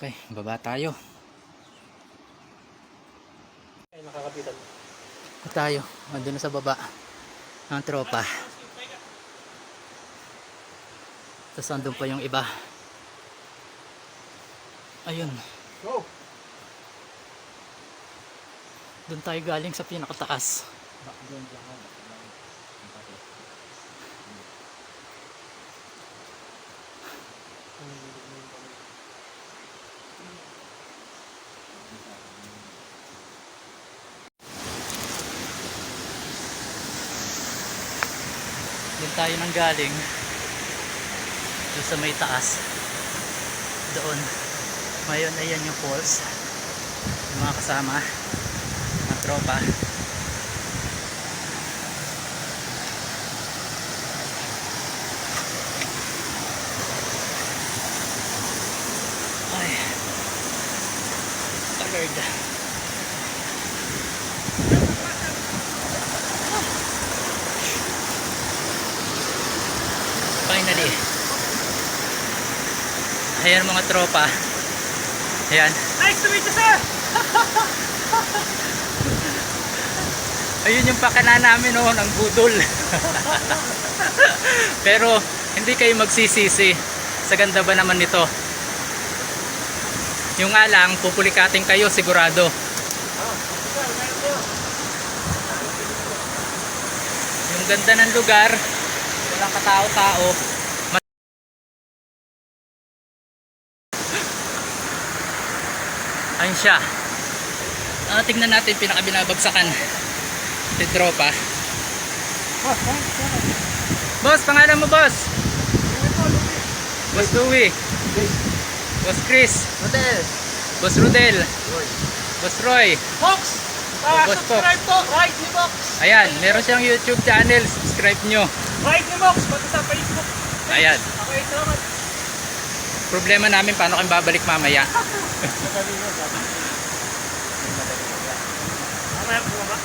Okay, baba tayo. Ay, nakakapitan. Tayo, andun na sa baba ng tropa. Tapos andun pa yung iba. Ayun. Go! Doon tayo galing sa pinakataas. Doon tayo nang galing. Doon sa may taas. Doon. Ngayon, ayan yung falls. Yung mga kasama. Mga tropa. Ay. Pagod. Finally. Ayan mga tropa. Ayan. Nice to meet you, sir! Ayun yung pakana namin noon, ang budol. Pero hindi kayo magsisisi sa ganda ba naman nito. Yung nga lang, pupulikatin kayo sigurado. Yung ganda ng lugar, walang katao-tao. Ayun siya. Tingnan natin pinakabinabagsakan. Si tropa. Boss, pangalan mo boss? Boss Louie. Boss Chris. Hotel! Boss Rodel. Boss Roy. Box! Boss Subscribe to! Right ni Box! Ayan, meron siyang YouTube channel. Subscribe nyo. Right ni Box! Pati sa Facebook. Ayan. Okay, salamat. Problema namin paano kayong babalik mamaya. Mamaya po ba?